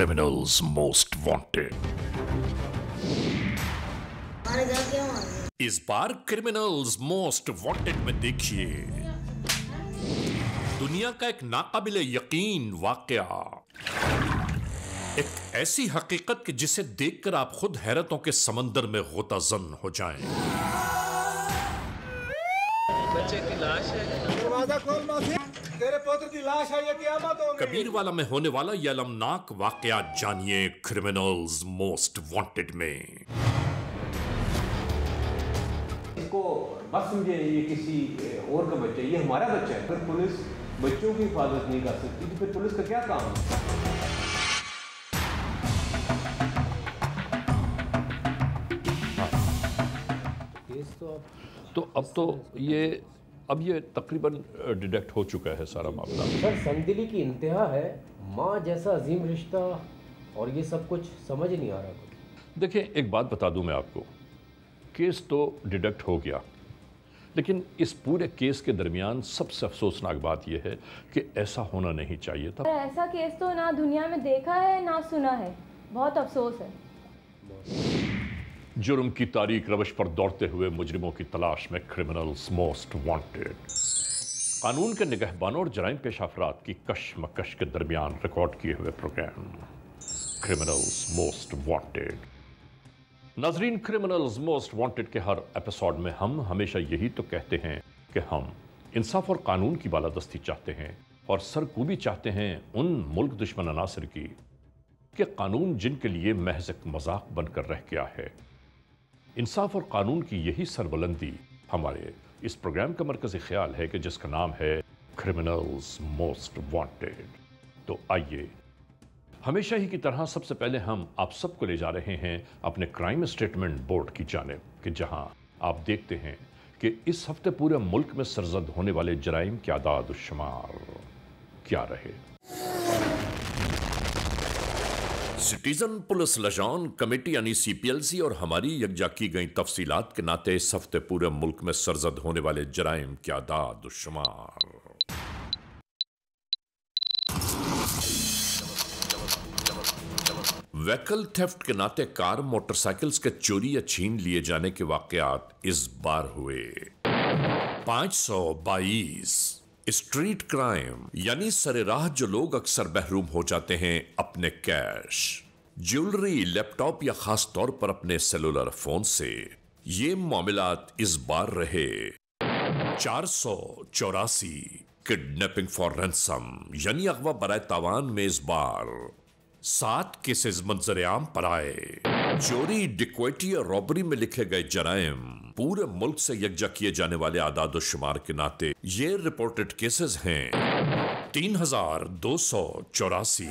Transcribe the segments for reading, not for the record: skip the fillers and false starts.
criminals most wanted। इस बार criminals most wanted में देखिए दुनिया का एक नाकाबिले यकीन वाकया, एक ऐसी हकीकत कि जिसे देखकर आप खुद हैरतों के समंदर में गोताजन हो जाएं। बच्चे की लाश है, दरवाजा खोल मासी, तेरे पुत्र की लाश है, ये क़यामत हो गई। कबीरवाला में होने वाला यह अलमनाक वाकया जानिए क्रिमिनल्स मोस्ट वांटेड में। इसको बस समझे ये किसी और का बच्चा, ये हमारा बच्चा है। अगर पुलिस बच्चों की हिफाजत नहीं कर सकती तो फिर पुलिस का क्या काम है? तो अब ये तकरीबन डिटेक्ट हो चुका है सारा मामला। सर संदिली की इंतहा है, माँ जैसा अजीम रिश्ता, और ये सब कुछ समझ नहीं आ रहा। देखिए एक बात बता दूं मैं आपको, केस तो डिटेक्ट हो गया, लेकिन इस पूरे केस के दरमियान सबसे अफसोसनाक बात यह है कि ऐसा होना नहीं चाहिए था। ऐसा केस तो ना दुनिया में देखा है ना सुना है, बहुत अफसोस है। जुर्म की तारीख रवश पर दौड़ते हुए मुजरिमों की तलाश में क्रिमिनल्स मोस्ट वांटेड, कानून के निगहबानों और जराइम पेशा अफराद की कशमकश के दरमियान रिकॉर्ड किए हुए प्रोग्राम क्रिमिनल्स मोस्ट वांटेड। नाजरीन, क्रिमिनल्स मोस्ट वांटेड के हर एपिसोड में हम हमेशा यही तो कहते हैं कि हम इंसाफ और कानून की बालादस्ती चाहते हैं और सरकूबी चाहते हैं उन मुल्क दुश्मन अनासर की कि कानून जिनके लिए महज एक मजाक बनकर रह गया है। इंसाफ और कानून की यही सरबुलंदी हमारे इस प्रोग्राम का मरकजी ख्याल है कि जिसका नाम है क्रिमिनल्स मोस्ट वांटेड। तो आइए, हमेशा ही की तरह सबसे पहले हम आप सबको ले जा रहे हैं अपने क्राइम स्टेटमेंट बोर्ड की जानिब कि जहां आप देखते हैं कि इस हफ्ते पूरे मुल्क में सरजद होने वाले जराइम के आदाद शुमार क्या रहे। सिटीजन पुलिस लजान कमेटी यानी CPLC और हमारी यकजा की गई तफसीलात के नाते इस हफ्ते पूरे मुल्क में सरजद होने वाले जराइम के आदाद शुमार। व्हीकल थेफ्ट के नाते कार मोटरसाइकिल्स के चोरी या छीन लिए जाने के वाकयात इस बार हुए 522। स्ट्रीट क्राइम यानी सरेराह जो लोग अक्सर महरूम हो जाते हैं अपने कैश, ज्वेलरी, लैपटॉप या खास तौर पर अपने सेलुलर फोन से, ये मामलात इस बार रहे 484। किडनैपिंग फॉर रैंसम यानी अगवा बराए तावान में इस बार 7 केसेस मंजर आम पर आए। चोरी, डिक्वेटी और रॉबरी में लिखे गए जराइम पूरे मुल्क से यकजा किए जाने वाले आदाद शुमार के नाते ये रिपोर्टेड केसेस हैं 3284।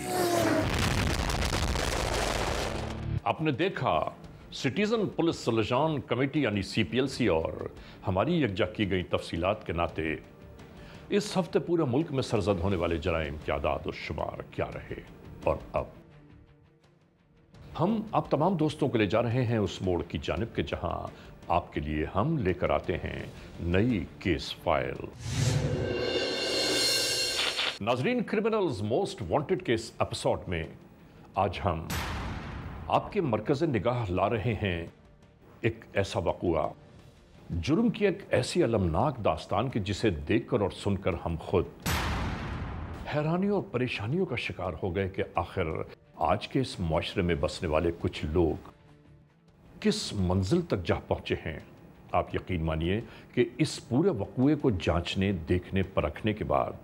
आपने देखा, सिटीजन पुलिस लजान कमेटी यानी CPLC और हमारी यकजा की गई तफसीलात के नाते इस हफ्ते पूरे मुल्क में सरजद होने वाले जराइम के आदाद शुमार क्या रहे। और अब हम आप तमाम दोस्तों को ले जा रहे हैं उस मोड़ की जानिब के जहां आपके लिए हम लेकर आते हैं नई केस फाइल। नाजरीन, क्रिमिनल्स मोस्ट वांटेड के इस एपिसोड में आज हम आपके मरकज़ निगाह ला रहे हैं एक ऐसा वाक़या, जुर्म की एक ऐसी अलमनाक दास्तान कि जिसे देखकर और सुनकर हम खुद हैरानी और परेशानियों का शिकार हो गए कि आखिर आज के इस माशरे में बसने वाले कुछ लोग किस मंजिल तक जा पहुंचे हैं। आप यकीन मानिए कि इस पूरे वक़्वे को जांचने, देखने, परखने के बाद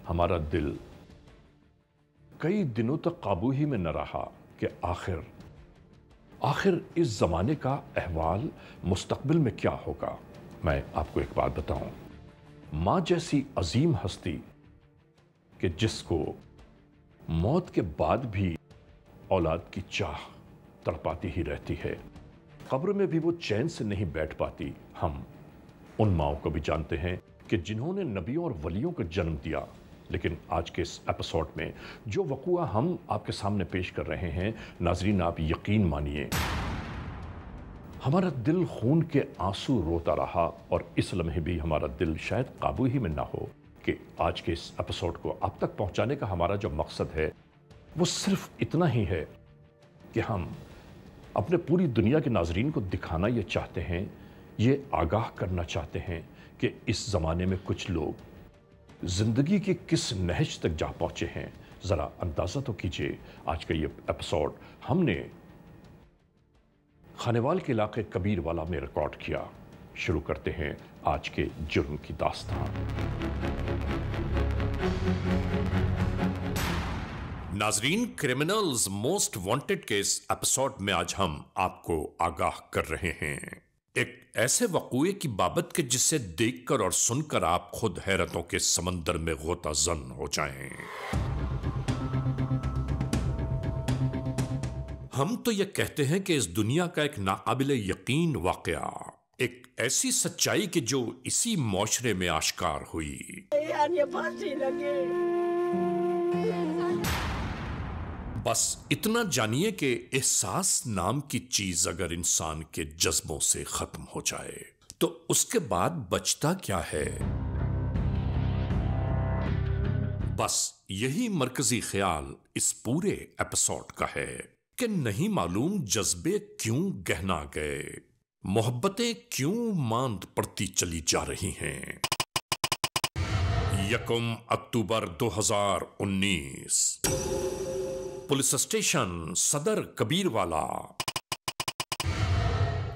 हमारा दिल कई दिनों तक काबू ही में न रहा कि आखिर इस ज़माने का अहवाल मुस्तकबिल में क्या होगा। मैं आपको एक बात बताऊं, माँ जैसी अजीम हस्ती कि जिसको मौत के बाद भी औलाद की चाह तड़पाती ही रहती है, कब्र में भी वो चैन से नहीं बैठ पाती। हम उन माओं को भी जानते हैं कि जिन्होंने नबियों और वलियों को जन्म दिया, लेकिन आज के इस एपिसोड में जो वक़ुआ हम आपके सामने पेश कर रहे हैं, नाजरीन आप यकीन मानिए हमारा दिल खून के आंसू रोता रहा और इस लम्हे भी हमारा दिल शायद काबू ही में ना हो कि आज के इस एपिसोड को आप तक पहुंचाने का हमारा जो मकसद है वो सिर्फ इतना ही है कि हम अपने पूरी दुनिया के नाजरीन को दिखाना ये चाहते हैं, ये आगाह करना चाहते हैं कि इस ज़माने में कुछ लोग ज़िंदगी की किस नहज तक जा पहुँचे हैं। ज़रा अंदाज़ा तो कीजिए। आज का ये एपिसोड हमने खानेवाल के इलाके कबीरवाला में रिकॉर्ड किया। शुरू करते हैं आज के जुर्म की दास्तान। नाजरीन, क्रिमिनल्स मोस्ट वांटेड के इस एपिसोड में आज हम आपको आगाह कर रहे हैं एक ऐसे वक़ूए की बाबत के जिसे देखकर और सुनकर आप खुद हैरतों के समंदर में गोताज़न हो जाएं। हम तो ये कहते हैं कि इस दुनिया का एक नाकाबिले यकीन वाक़या, एक ऐसी सच्चाई कि जो इसी मुआशरे में आश्कार हुई। बस इतना जानिए कि एहसास नाम की चीज अगर इंसान के जज्बों से खत्म हो जाए तो उसके बाद बचता क्या है। बस यही मरकजी ख्याल इस पूरे एपिसोड का है कि नहीं मालूम जज्बे क्यों गहना गए, मोहब्बतें क्यों मांद पड़ती चली जा रही हैं। 1 अक्टूबर 2019, पुलिस स्टेशन सदर कबीरवाला,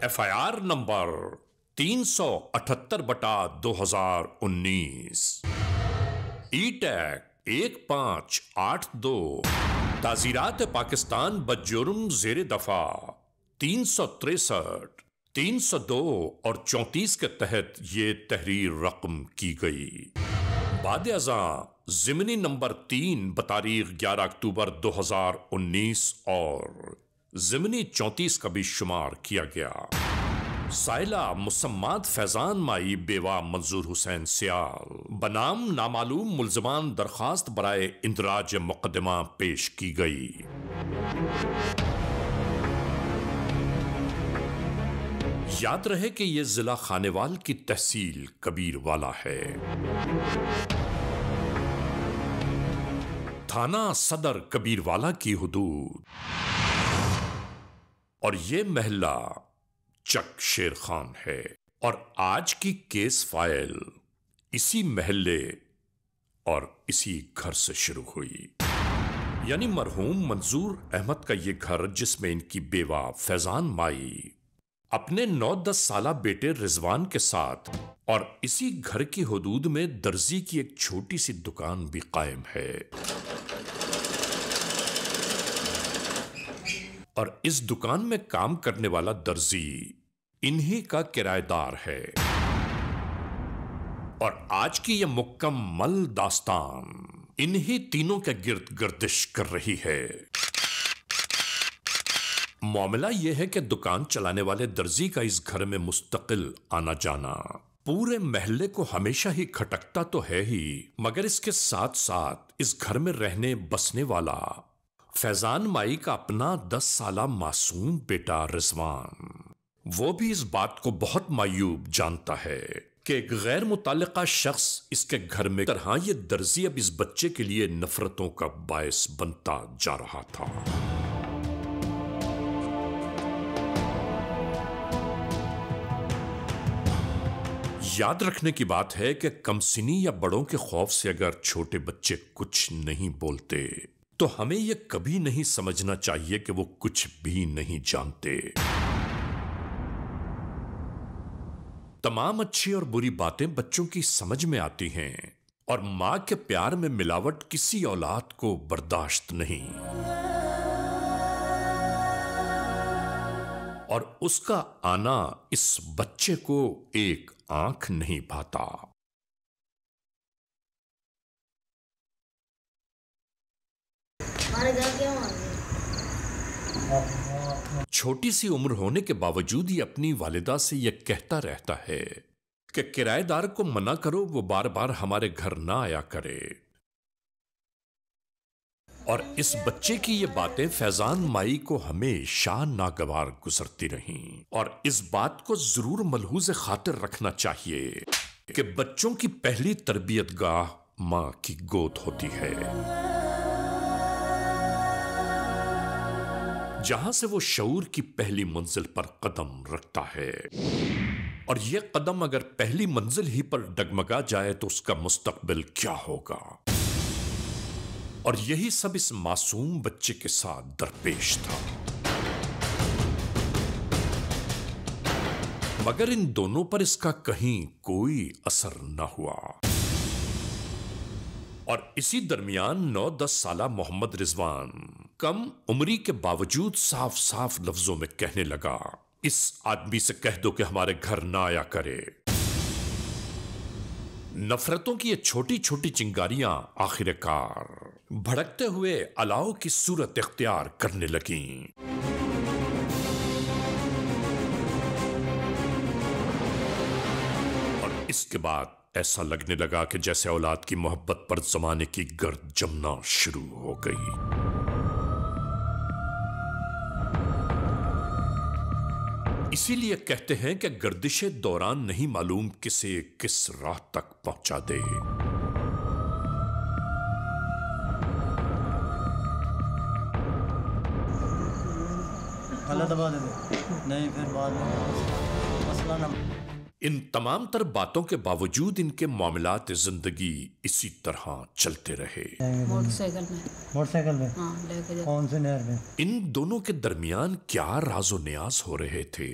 FIR नंबर 378/2019, E-टैग 1582, ताज़ीरात पाकिस्तान बजुर्म ज़ेरे दफा 363, 302 और 34 के तहत ये तहरीर रकम की गई। बाद अज़ा ज़िमनी नंबर 3 बतारीख 11 अक्टूबर 2019 और ज़िमनी 34 का भी शुमार किया गया। साइला मुसम्मात फैजान माई बेवा मंजूर हुसैन सियाल बनाम नामालूम मुल्ज़मान दरखास्त बराए इंदराज मुकदमा पेश की गई। याद रहे कि यह जिला खानेवाल की तहसील कबीरवाला है। थाना सदर कबीरवाला की हुदूद और ये महल्ला चक शेर खान है। और आज की केस फाइल इसी महल्ले और इसी घर से शुरू हुई, यानी मरहूम मंजूर अहमद का ये घर जिसमें इनकी बेवा फैजान माई अपने 9-10 साला बेटे रिजवान के साथ और इसी घर की हुदूद में दर्जी की एक छोटी सी दुकान भी कायम है। और इस दुकान में काम करने वाला दर्जी इन्हीं का किराएदार है। और आज की यह मुकम्मल दास्तान इन्हीं तीनों के गिर्द गर्दिश कर रही है। मामला यह है कि दुकान चलाने वाले दर्जी का इस घर में मुस्तकिल आना जाना पूरे महल्ले को हमेशा ही खटकता तो है ही, मगर इसके साथ साथ इस घर में रहने बसने वाला फैजान माई का अपना 10 साला मासूम बेटा रिजवान, वो भी इस बात को बहुत मायूब जानता है कि एक गैर मुताल्लिका शख्स इसके घर में तरह ये दर्जी अब इस बच्चे के लिए नफरतों का बायस बनता जा रहा था। याद रखने की बात है कि कमसिनी या बड़ों के खौफ से अगर छोटे बच्चे कुछ नहीं बोलते तो हमें यह कभी नहीं समझना चाहिए कि वो कुछ भी नहीं जानते। तमाम अच्छी और बुरी बातें बच्चों की समझ में आती हैं और मां के प्यार में मिलावट किसी औलाद को बर्दाश्त नहीं, और उसका आना इस बच्चे को एक आंख नहीं भाता। हमारे घर क्यों आ गए? छोटी सी उम्र होने के बावजूद ही अपनी वालिदा से यह कहता रहता है कि किराएदार को मना करो, वो बार बार हमारे घर ना आया करे। और इस बच्चे की ये बातें फैजान माई को हमेशा नागवार गुजरती रहीं। और इस बात को जरूर मलहूज़ खातिर रखना चाहिए कि बच्चों की पहली तरबियत गाह मां की गोद होती है। जहां से वो शऊर की पहली मंजिल पर कदम रखता है। और ये कदम अगर पहली मंजिल ही पर डगमगा जाए तो उसका मुस्तकबिल क्या होगा। और यही सब इस मासूम बच्चे के साथ दरपेश था। मगर इन दोनों पर इसका कहीं कोई असर न हुआ। और इसी दरमियान 9-10 साला मोहम्मद रिजवान कम उम्री के बावजूद साफ साफ लफ्जों में कहने लगा, इस आदमी से कह दो कि हमारे घर ना आया करे। नफरतों की ये छोटी छोटी चिंगारियां आखिरकार भड़कते हुए अलाव की सूरत इख्तियार करने लगीं। और इसके बाद ऐसा लगने लगा कि जैसे औलाद की मोहब्बत पर जमाने की गर्द जमना शुरू हो गई। इसीलिए कहते हैं कि गर्दिशे दौरान नहीं मालूम किसे किस राह तक पहुंचा दे। गलत दबा दे नहीं, फिर बाद में मसला ना। इन तमाम तर बातों के बावजूद इनके मामलात जिंदगी इसी तरह चलते रहे। मोटरसाइकिल में लेके कौन से नहर में? इन दोनों के दरमियान क्या राजो न्याज हो रहे थे।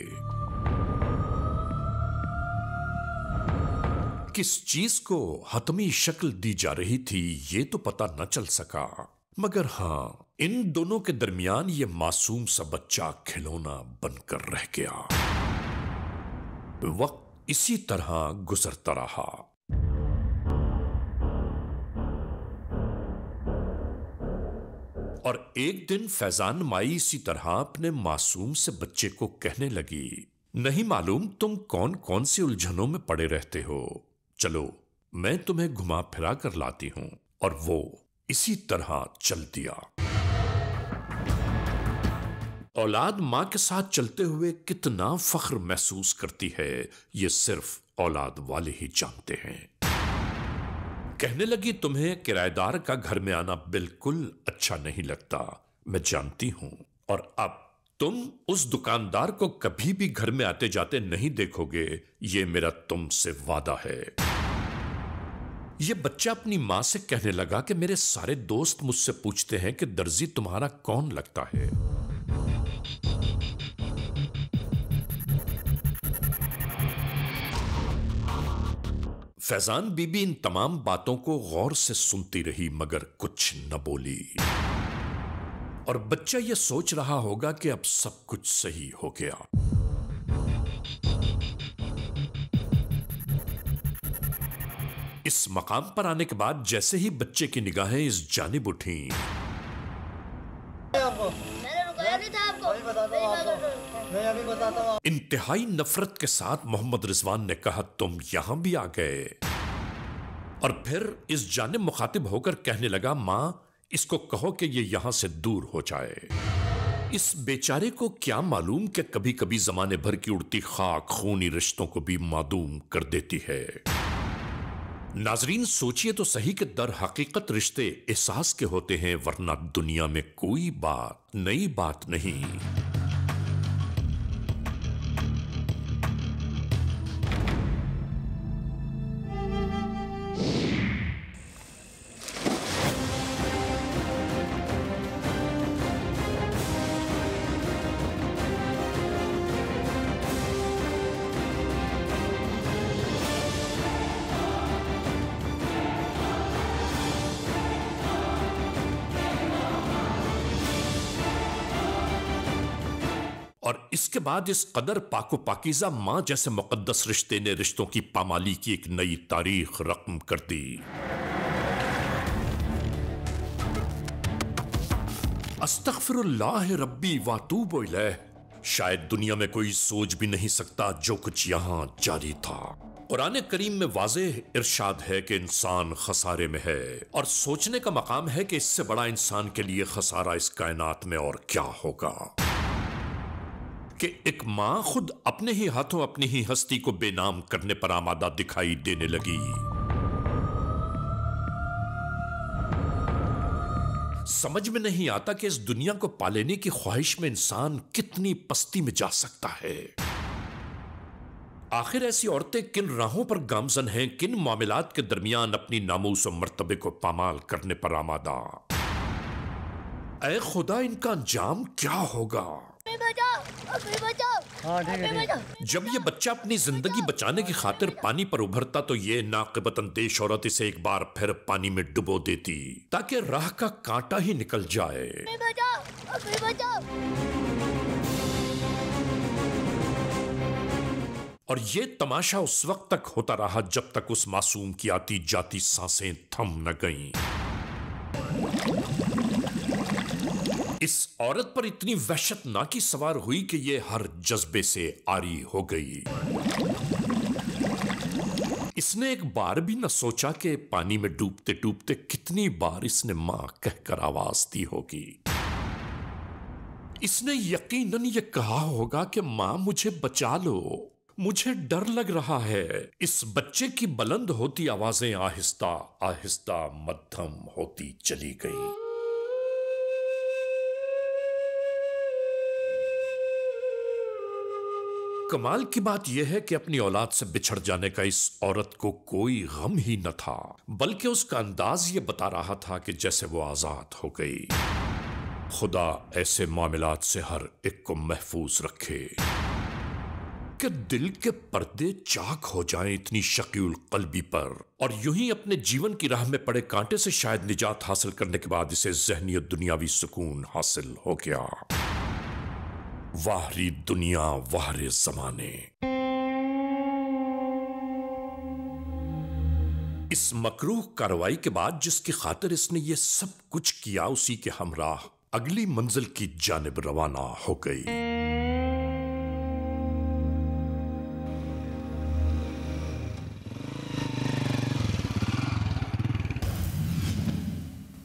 किस चीज को हतमी शक्ल दी जा रही थी ये तो पता न चल सका। मगर हां, इन दोनों के दरमियान ये मासूम सा बच्चा खिलौना बनकर रह गया। वक्त इसी तरह गुजरता रहा। और एक दिन फैजान माई इसी तरह अपने मासूम से बच्चे को कहने लगी, नहीं मालूम तुम कौन कौन सी उलझनों में पड़े रहते हो, चलो मैं तुम्हें घुमा फिरा कर लाती हूं। और वो इसी तरह चल दिया। औलाद मां के साथ चलते हुए कितना फख्र महसूस करती है ये सिर्फ औलाद वाले ही जानते हैं। कहने लगी, तुम्हें किराएदार का घर में आना बिल्कुल अच्छा नहीं लगता, मैं जानती हूं। और अब तुम उस दुकानदार को कभी भी घर में आते जाते नहीं देखोगे, ये मेरा तुमसे वादा है। ये बच्चा अपनी मां से कहने लगा कि मेरे सारे दोस्त मुझसे पूछते हैं कि दर्जी तुम्हारा कौन लगता है। फैजान बीबी इन तमाम बातों को गौर से सुनती रही मगर कुछ न बोली। और बच्चा यह सोच रहा होगा कि अब सब कुछ सही हो गया। इस मकाम पर आने के बाद जैसे ही बच्चे की निगाहें इस जानिब उठी, इंतहाई नफरत के साथ मोहम्मद रिजवान ने कहा, तुम यहां भी आ गए। और फिर इस जानिब मुखातिब होकर कहने लगा, मां इसको कहो कि ये यहां से दूर हो जाए। इस बेचारे को क्या मालूम कि कभी कभी जमाने भर की उड़ती खाक खूनी रिश्तों को भी मादूम कर देती है। नाजरीन सोचिए तो सही कि दर हकीकत रिश्ते एहसास के होते हैं, वरना दुनिया में कोई बात नई बात नहीं। और इसके बाद इस कदर पाको पाकीज़ा मां जैसे मुकद्दस रिश्ते ने रिश्तों की पामाली की एक नई तारीख रकम कर दी। अस्तगफिरुल्लाह रब्बी वातूबु इलैह। शायद दुनिया में कोई सोच भी नहीं सकता जो कुछ यहां जारी था। कुरान करीम में वाज़ेह इरशाद है कि इंसान खसारे में है, और सोचने का मकाम है कि इससे बड़ा इंसान के लिए खसारा इस कायनात में और क्या होगा कि एक मां खुद अपने ही हाथों अपनी ही हस्ती को बेनाम करने पर आमादा दिखाई देने लगी। समझ में नहीं आता कि इस दुनिया को पा लेने की ख्वाहिश में इंसान कितनी पस्ती में जा सकता है। आखिर ऐसी औरतें किन राहों पर गामजन हैं, किन मामलात के दरमियान अपनी नामूस और मर्तबे को पामाल करने पर आमादा। ऐ खुदा, इनका अंजाम क्या होगा? जब ये बच्चा अपनी जिंदगी बचाने की खातिर पानी पर उभरता तो ये नाक़िबत अंदेश औरत इसे एक बार फिर पानी में डुबो देती ताकि राह का कांटा ही निकल जाए। और ये तमाशा उस वक्त तक होता रहा जब तक उस मासूम की आती जाती सांसें थम न गईं। इस औरत पर इतनी वहशतनाकी सवार हुई कि ये हर जज्बे से आरी हो गई। इसने एक बार भी न सोचा कि पानी में डूबते डूबते कितनी बार इसने मां कहकर आवाज दी होगी। इसने यकीनन ये कहा होगा कि मां मुझे बचा लो, मुझे डर लग रहा है। इस बच्चे की बुलंद होती आवाजें आहिस्ता आहिस्ता मध्यम होती चली गई। कमाल की बात यह है कि अपनी औलाद से बिछड़ जाने का इस औरत को कोई गम ही न था, बल्कि उसका अंदाज ये बता रहा था कि जैसे वो आजाद हो गई। खुदा ऐसे मामलात से हर एक को महफूज रखे कि दिल के पर्दे चाक हो जाएं इतनी शकील कल्बी पर, और यूं ही अपने जीवन की राह में पड़े कांटे से शायद निजात हासिल करने के बाद इसे ज़हनी और दुनियावी सुकून हासिल हो गया। वाहरी दुनिया वाहरे जमाने। इस मकरूह कार्रवाई के बाद जिसकी खातिर इसने ये सब कुछ किया, उसी के हमराह अगली मंजिल की जानिब रवाना हो गई।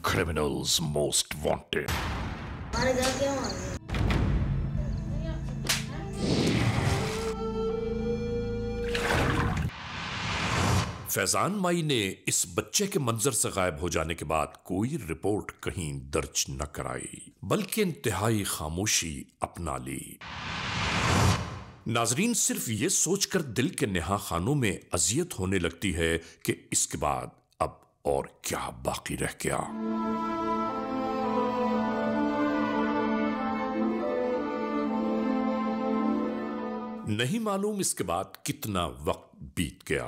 Criminals most wanted. फैजान माई ने इस बच्चे के मंजर से गायब हो जाने के बाद कोई रिपोर्ट कहीं दर्ज न कराई, बल्कि इंतहाई खामोशी अपना ली। नाजरीन, सिर्फ ये सोचकर दिल के नेहा खानों में अजियत होने लगती है कि इसके बाद अब और क्या बाकी रह गया। नहीं मालूम इसके बाद कितना वक्त बीत गया।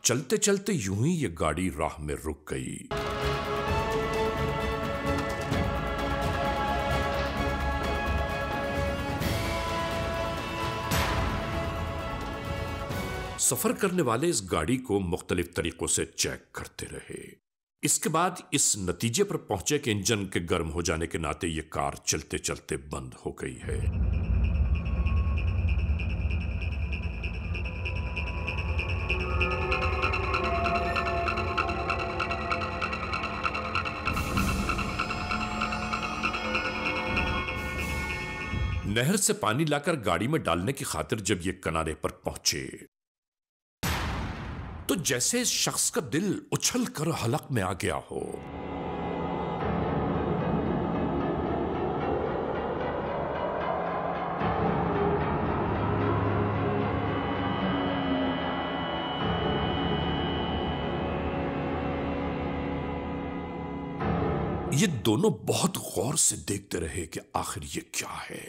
चलते चलते यूं ही ये गाड़ी राह में रुक गई। सफर करने वाले इस गाड़ी को मुख्तलिफ तरीकों से चेक करते रहे। इसके बाद इस नतीजे पर पहुंचे कि इंजन के गर्म हो जाने के नाते ये कार चलते चलते बंद हो गई है। नहर से पानी लाकर गाड़ी में डालने की खातिर जब ये किनारे पर पहुंचे तो जैसे इस शख्स का दिल उछल कर हलक में आ गया हो। ये दोनों बहुत गौर से देखते रहे कि आखिर ये क्या है,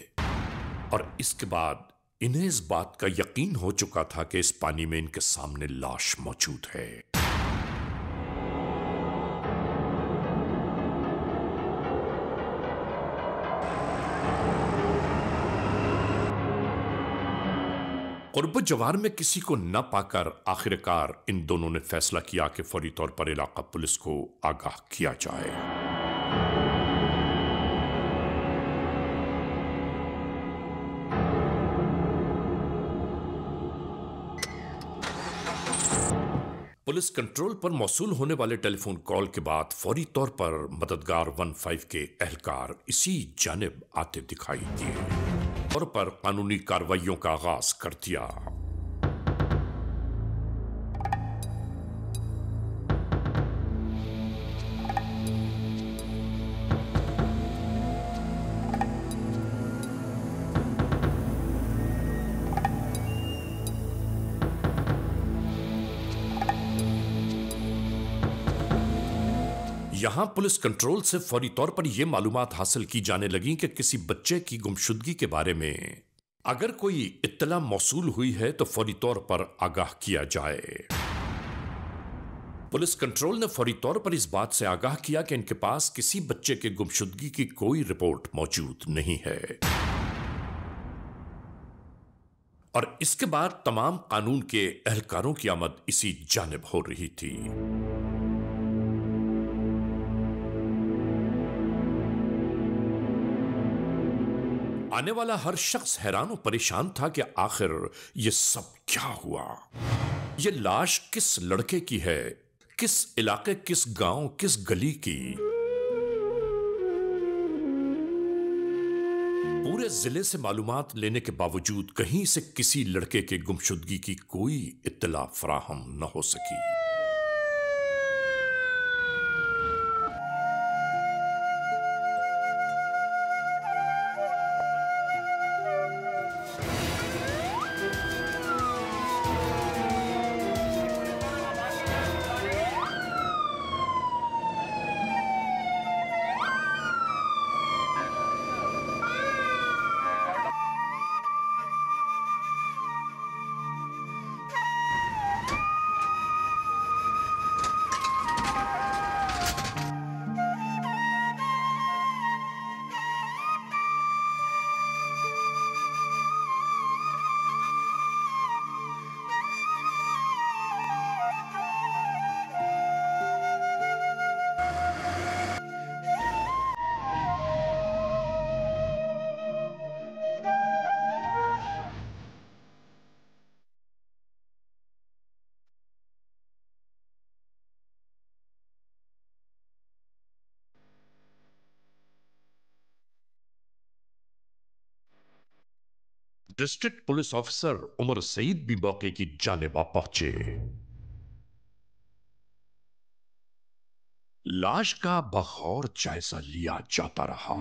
और इसके बाद इन्हें इस बात का यकीन हो चुका था कि इस पानी में इनके सामने लाश मौजूद है। कुर्ब जवार में किसी को न पाकर आखिरकार इन दोनों ने फैसला किया कि फौरी तौर पर इलाका पुलिस को आगाह किया जाए। पुलिस कंट्रोल पर मौसूल होने वाले टेलीफोन कॉल के बाद फौरी तौर पर मददगार 15 के एहलकार इसी जानिब आते दिखाई दिए और पर कानूनी कार्रवाइयों का आगाज कर दिया। यहां पुलिस कंट्रोल से फौरी तौर पर यह मालूमात हासिल की जाने लगी कि किसी बच्चे की गुमशुदगी के बारे में अगर कोई इत्तला मौसूल हुई है तो फौरी तौर पर आगाह किया जाए। पुलिस कंट्रोल ने फौरी तौर पर इस बात से आगाह किया कि इनके पास किसी बच्चे के गुमशुदगी की कोई रिपोर्ट मौजूद नहीं है और इसके बाद तमाम कानून के एहलकारों की आमद इसी जानिब हो रही थी। आने वाला हर शख्स हैरान और परेशान था कि आखिर यह सब क्या हुआ। यह लाश किस लड़के की है, किस इलाके, किस गांव, किस गली की। पूरे जिले से मालूमात लेने के बावजूद कहीं से किसी लड़के के गुमशुदगी की कोई इत्तला फराहम न हो सकी। District police officer Umar Saeed भी मौके की जानिब आ पहुंचे। लाश का बगौर जायजा लिया जाता रहा।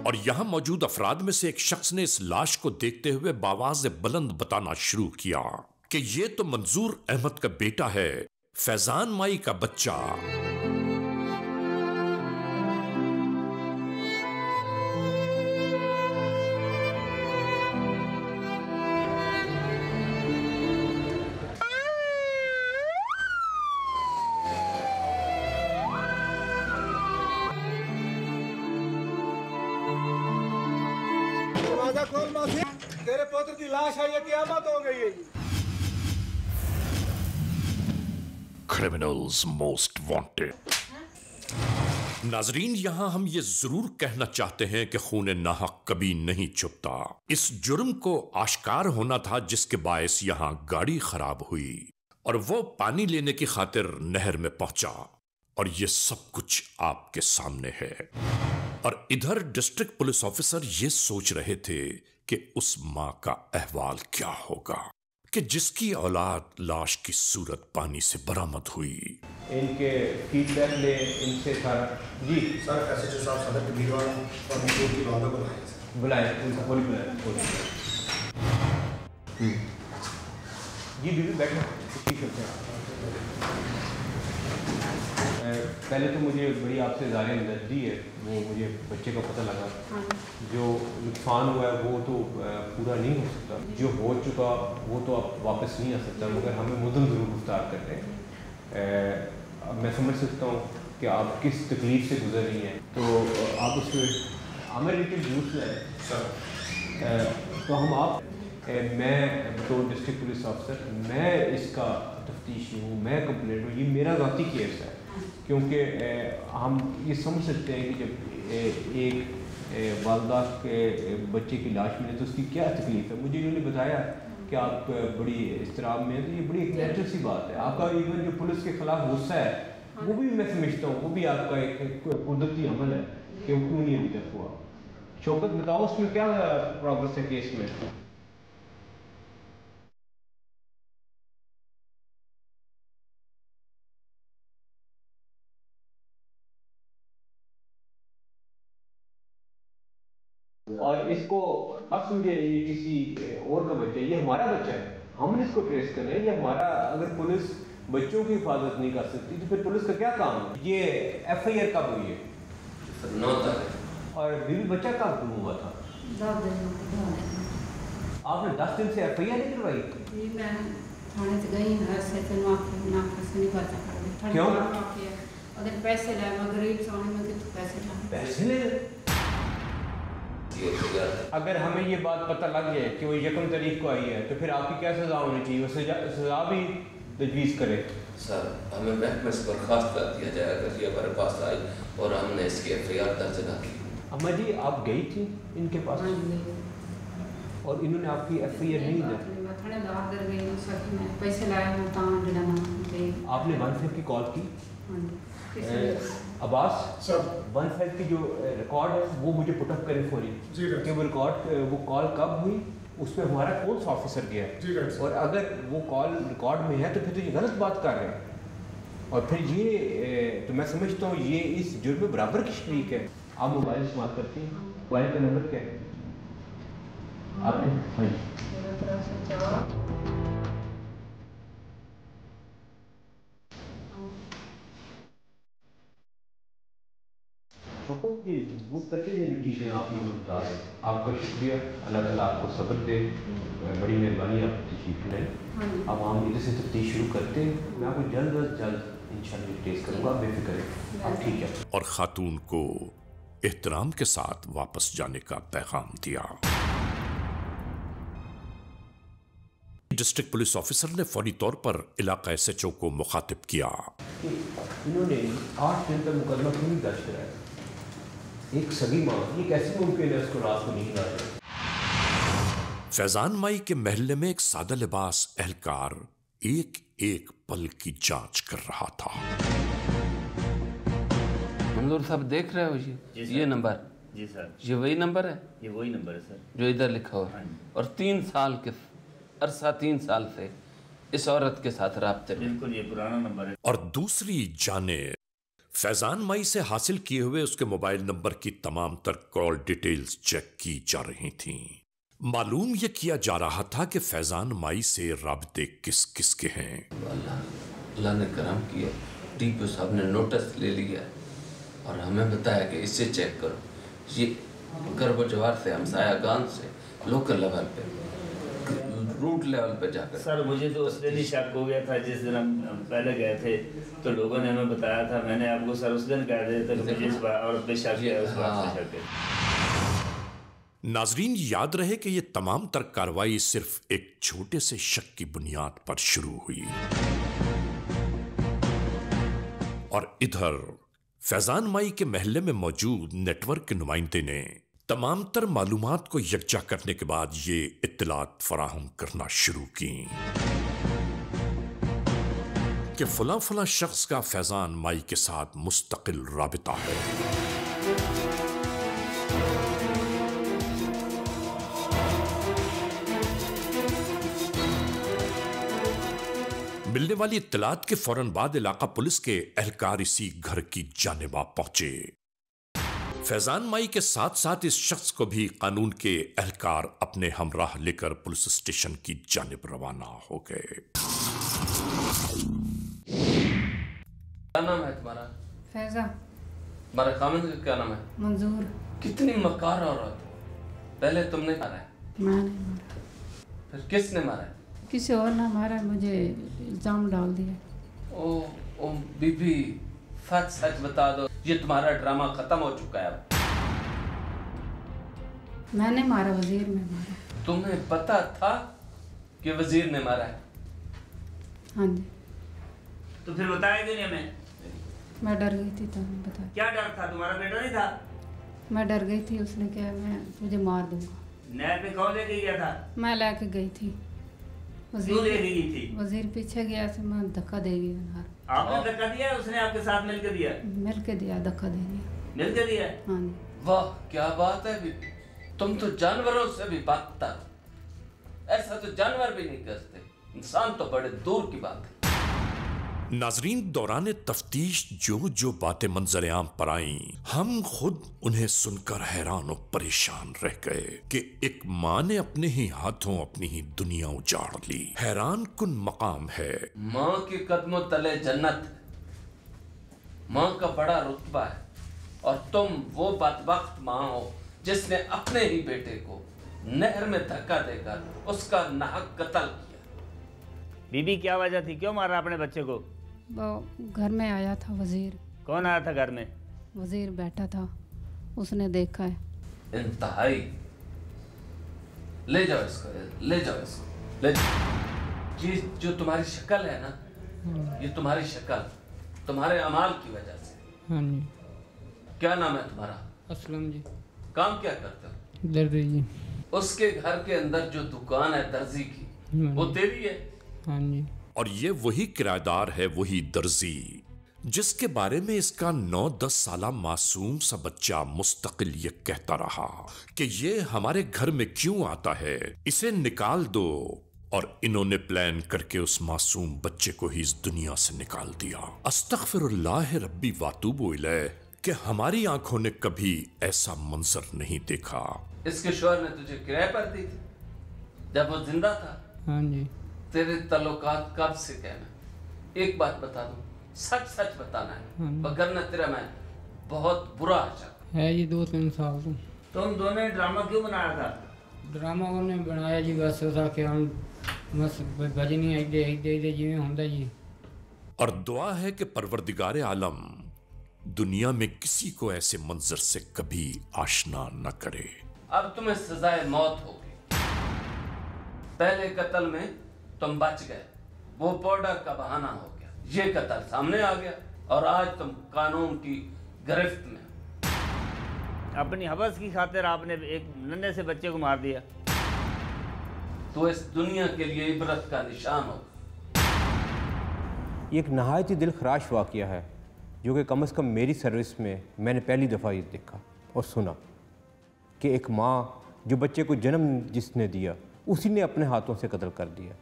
और यहां मौजूद अफराद में से एक शख्स ने इस लाश को देखते हुए बावाज़ बुलंद बताना शुरू किया कि यह तो मंजूर अहमद का बेटा है, फैजान माई का बच्चा। तेरे पुत्र की लाश है, ये क़यामत हो गई है। Criminals most wanted. नाजरीन, यहां हम ये जरूर कहना चाहते हैं कि खून नाहक कभी नहीं छुपता। इस जुर्म को आश्कार होना था जिसके बायस यहां गाड़ी खराब हुई और वो पानी लेने की खातिर नहर में पहुंचा और ये सब कुछ आपके सामने है। और इधर डिस्ट्रिक्ट पुलिस ऑफिसर ये सोच रहे थे कि उस मां का अहवाल क्या होगा कि जिसकी औलाद लाश की सूरत पानी से बरामद हुई। इनके फीडबैक ले, इनसे सारा जी सर एसएचओ साहब सदर कबीरवाल और मजदूर की वालों को बुलाएं, उनको पूरी बुलाएं। जी बीबी बैठो, ठीक है। पहले तो मुझे बड़ी आपसे ज़ाहिर नजदी है, वो मुझे बच्चे का पता लगा। जो नुकसान हुआ है वो तो पूरा नहीं हो सकता, जो हो चुका वो तो अब वापस नहीं आ सकता, मगर हमें मुद्दम ज़रूर गिरफ्तार करते हैं। मैं समझ सकता हूँ कि आप किस तकलीफ़ से गुजर रही हैं, तो आप उस पर आमिर लेकिन जूस है तो हम आप मैं तो डिस्ट्रिक्ट पुलिस ऑफिसर, मैं इसका तफ्तीशी हूँ, मैं कंप्लेंट हूँ, ये मेरा ज़ाती केस है। क्योंकि हम ये समझ सकते हैं कि जब एक वालदा के बच्चे की लाश मिले तो उसकी क्या तकलीफ है। मुझे इन्होंने बताया कि आप बड़ी इस्तराब में हैं, तो ये बड़ी एक नेचुरल सी बात है। आपका इवन जो पुलिस के खिलाफ गुस्सा है वो भी मैं समझता हूँ, वो भी आपका एक कुदरती अमल है कि वो क्यों नहीं अभी तक हुआ। शौकत बताओ उसमें क्या प्रोग्रेस है केस में? और इसको अब समझे ये किसी और का बच्चा, ये हमारा बच्चा है, हमने इसको ट्रेस करना है। ये हमारा, अगर पुलिस बच्चों की हिफाजत नहीं कर सकती तो फिर पुलिस का क्या काम है? ये FIR कब हुई है? 9 तारीख। और बीवी बच्चा कब गुम हुआ था? 10 दिन। आपने 10 दिन से FIR नहीं करवाई? जी मैं थाने से गई ना, ऐसे तो ना से नहीं पता कर। क्यों? अगर पैसे लाए, मैं गरीब सोने में कितने पैसे लाए? पैसे ले। अगर हमें ये बात पता लग जाए कि वो 1 तारीख को आई है तो फिर आपकी क्या सजा होनी चाहिए? वो सजा भी तजवीज़ करे। सर हमें महकमे से बर्खास्त कर दिया जाए अगर ये हमारे पास आई और हमने इसकी FIR दर्ज न की। अम्मा जी आप गई थी इनके पास और इन्होंने आपकी FIR नहीं दी? पैसे लाए आपने 15 की कॉल की? अब्बास सर 15 की जो रिकॉर्ड है वो मुझे पुटअप करें फौरी कि वो रिकॉर्ड, वो कॉल कब हुई, उसमें हमारा कौन सा ऑफिसर गया है, और अगर वो कॉल रिकॉर्ड में है तो फिर तो ये गलत बात कर रहे हैं। और फिर ये तो मैं समझता हूँ ये इस जुर्म में बराबर की शरीक है। आप मोबाइल इस्तेमाल करती हैं? मोबाइल का नंबर क्या है आपके? वो चीज़ें आप ये बता रहे हैं। आपका शुक्रिया, अल्लाह ताला आपको सब्र दे, बड़ी मेहरबानी आपकी तशरीफ लाए। अब हम इधर से तफ्तीश शुरू करते हैं, मैं आपको जल्द अज जल्द इंशाल्लाह टेस्ट करूँगा, बेफिक्र रहें। अब ठीक है। और खातून को एहतराम के साथ वापस जाने का पैगाम दिया। डिस्ट्रिक्ट पुलिस ऑफिसर ने फौरी तौर पर इलाका SHO को मुखातिब किया। इन्होंने 8 दिन तक मुकदमा क्यों नहीं दर्ज कराया? एक सगी माँ, ये कैसे मुमकिन है उसको रात को नींद आ जाए? फैजान माई के महल्ले में एक सादा लिबास एहलकार एक एक पल की जांच कर रहा था। मंजूर साहब देख रहे हो ये नंबर? जी सर। ये वही नंबर है? ये वही नंबर है सर जो इधर लिखा हुआ है। और 3 साल के अरसा 3 साल से इस औरत के साथ राब्ते में। बिल्कुल ये पुराना नंबर है। और दूसरी जानिब फैजान माई से हासिल किए हुए उसके मोबाइल नंबर की तमाम तर कॉल डिटेल्स चेक की जा रही थीं। मालूम यह किया जा रहा था कि फैजान माई से राब्ते किस किस के हैं। अल्लाह ने करम किया, टीपू साहब ने नोटिस ले लिया और हमें बताया कि इसे चेक करो। ये गर्भ जवार से, हमसाया गान से, लोकल लेवल पे, रूट लेवल पे जाकर। सर मुझे तो उस दिन ही शक हो गया था जिस दिन हम पहले गए थे तो लोगों ने हमें बताया था। मैंने आपको सर उस दिन कह दिया था कि मुझे इस बार और पे शक है, उस बात पे शक है। नाजरीन याद रहे कि यह तमाम तर कार्रवाई सिर्फ एक छोटे से शक की बुनियाद पर शुरू हुई और इधर फैजान माई के महल्ले में मौजूद नेटवर्क के नुमाइंदे ने तमाम तर मालूमात को यकजा करने के बाद ये इत्तलात फराहम करना शुरू की कि फला फला शख्स का फैजान माई के साथ मुस्तकिल राबिता है। मिलने वाली इत्तलात के फौरन बाद इलाका पुलिस के एहलकार इसी घर की जानिब पहुंचे। फैजान माई के साथ साथ इस शख्स को भी कानून के एहलकार अपने हमराह लेकर पुलिस स्टेशन की जानिब रवाना हो गए। क्या नाम है तुम्हारा? फैजा। तुम्हारे खामिद का क्या नाम है? मंजूर। कितनी मकार औरत, पहले तुमने मारा है? मैंने मारा। फिर किसने मारा है? किसी और ने मारा, मुझे इल्जाम डाल दिया। ओ बीबी सच सच बता दो, ये तुम्हारा ड्रामा खत्म हो चुका है अब। मैंने मारा, वजीर ने मारा। तुम्हें पता था कि वजीर ने मारा है? हाँ जी। तो फिर बताया क्यों नहीं हमें? मैं डर गई थी तो बता। क्या डर था? तुम्हारा बेटा नहीं था? मैं डर गई थी, उसने कहा मैं तुझे मार दूंगा। नहर पे कौन लेके गया था? मैं लेके गई थी। क्यों लेके गई थी? वजीर पीछे गया था, मैं धक्का दे गई नहर। आपने धक्का दिया, उसने आपके साथ मिलकर दिया? मिलके दिया, धक्का दे दिया। मिलकर दिया? हाँ जी। वाह क्या बात है बीबी, तुम तो जानवरों से भी बदतर। ऐसा तो जानवर भी नहीं करते, इंसान तो बड़े दूर की बात है। नाजरीन, दौरान तफ्तीश जो बातें मंजर-ए-आम पर आईं, हम खुद उन्हें सुनकर हैरान और परेशान रह गए कि एक माँ ने अपने ही हाथों अपनी ही दुनिया उजाड़ ली। हैरान कुन मकाम है। माँ के कदमों तले जन्नत है, माँ का बड़ा रुतबा है, और तुम वो बदबख्त माँ हो जिसने अपने ही बेटे को नहर में धक्का देकर उसका नाहक कत्ल किया। बीबी क्या वजह थी, क्यों मारा अपने बच्चे को? वो घर में आया था वजीर। कौन आया था घर में? वजीर बैठा था, उसने देखा है। इंतहाई। ले जाओ इसको, ले जाओ इसको, ले जाओ। ये जो तुम्हारी शक्ल है ना, ये तुम्हारी शक्ल तुम्हारे अमाल की वजह से। हाँ जी। क्या नाम है तुम्हारा? असलम जी। काम क्या करते हो? दर्जी जी। उसके घर के अंदर जो दुकान है दर्जी की, वो तेरी है? हाँ जी। और ये वही किराएदार है, वही दर्जी जिसके बारे में इसका 9-10 साला मासूम सा बच्चा मुस्तकिल ये कहता रहा कि ये हमारे घर में क्यों आता है, इसे निकाल दो। और इन्होंने प्लान करके उस मासूम बच्चे को ही इस दुनिया से निकाल दिया। अस्तगफिरुल्लाह रब्बी वातूबु इलैह कि हमारी आंखों ने कभी ऐसा मंजर नहीं देखा। इसके शौहर ने तुझे किराए पर दी थी जब वो जिंदा था? हाँ जी। तेरे तल्लुकात कब से कहना? एक बात बता दूं, सच सच बताना है, वरना तेरा मैं बहुत बुरा आशा है जी। 2-3 साल तो। तुम दोनों ने ड्रामा क्यों बनाया था? ड्रामा उन्हें बनाया जी बस था कि हम बस भजनी ऐदे जिवें हुंदा जी। और दुआ है कि परवरदिगार आलम दुनिया में किसी को ऐसे मंजर से कभी आशना न करे। अब तुम्हें सजाए मौत होगी। पहले कत्ल में तुम बच गए, वो पाउडर का बहाना हो गया, ये कत्ल सामने आ गया और आज तुम कानून की गिरफ्त में। अपनी हवस की खातिर आपने एक नन्हे से बच्चे को मार दिया। तो इस दुनिया के लिए इबरत का निशान हो। ये एक नहायत ही दिल खराश वाक़या है जो कि कम से कम मेरी सर्विस में मैंने पहली दफ़ा ये देखा और सुना कि एक माँ जो बच्चे को जन्म जिसने दिया उसी ने अपने हाथों से कत्ल कर दिया।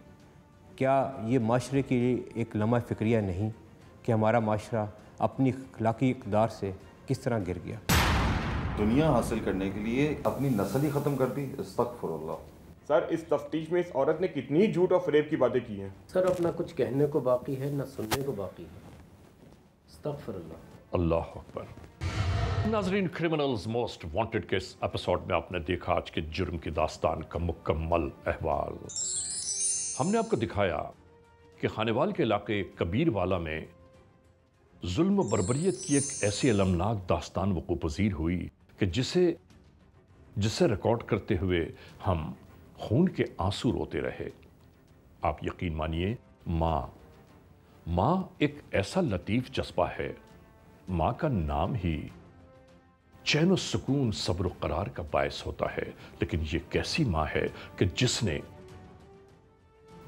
क्या ये माशरे के लिए एक लम्हा फ़िक्रिया नहीं कि हमारा माशरा अपनी अखलाकी इक़दार से किस तरह गिर गया? दुनिया हासिल करने के लिए अपनी नस्ल ही ख़त्म कर दी। अस्तगफुरुल्लाह। सर, इस तफ्तीश में इस औरत ने कितनी झूठ और फरेब की बातें की हैं? सर, अपना कुछ कहने को बाकी है ना सुनने को बाकी है। अस्तगफुरुल्लाह। अल्लाह अकबर। नाजरीन, क्रिमिनल्स मोस्ट वांटेड के इस एपिसोड में आपने देखा आज के जुर्म की दास्तान का मुकम्मल अहवाल। हमने आपको दिखाया कि खानेवाल के इलाके कबीरवाला में जुल्म बर्बरियत की एक ऐसी अलमनाक दास्तान वक़ूअ पज़ीर हुई कि जिसे रिकॉर्ड करते हुए हम खून के आंसू रोते रहे। आप यकीन मानिए, माँ एक ऐसा लतीफ़ जज्बा है। माँ का नाम ही चैन और सुकून, सब्र और करार का बायस होता है। लेकिन ये कैसी माँ है कि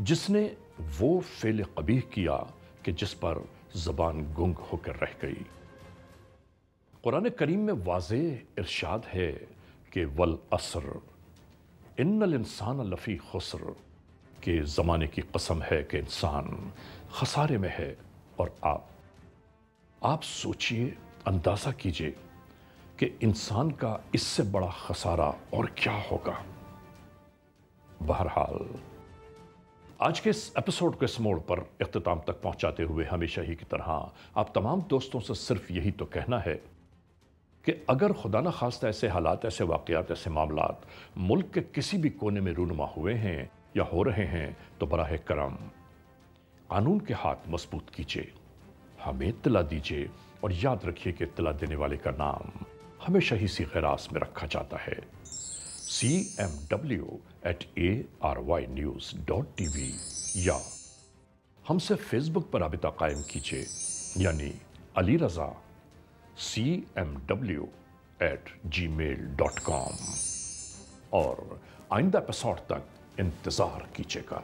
जिसने वो फेल कबीह किया कि जिस पर ज़बान गुंग होकर रह गई। कुरान करीम में वाज़ेह इरशाद है कि वल असर इन्नल इंसान लफ़ी खुस्र, के ज़माने की कसम है कि इंसान खसारे में है। और आप सोचिए, अंदाज़ा कीजिए कि इंसान का इससे बड़ा खसारा और क्या होगा। बहरहाल, आज के इस एपिसोड को इस मोड़ पर इख्तिताम तक पहुंचाते हुए हमेशा ही की तरह आप तमाम दोस्तों से सिर्फ यही तो कहना है कि अगर खुदा न खास्ता ऐसे हालात, ऐसे वाक़यात, ऐसे मामलात मुल्क के किसी भी कोने में रूनुमा हुए हैं या हो रहे हैं तो बराह करम कानून के हाथ मजबूत कीजिए, हमें इत्तला दीजिए। और याद रखिए कि इत्तला देने वाले का नाम हमेशा ही सीग़रास में रखा जाता है, cmw@arYnews.tv, या हमसे फेसबुक पर राबिता कायम कीजिए, यानी अली रज़ा CMW और आइंदा एपिसोड तक इंतजार कीजिएगा।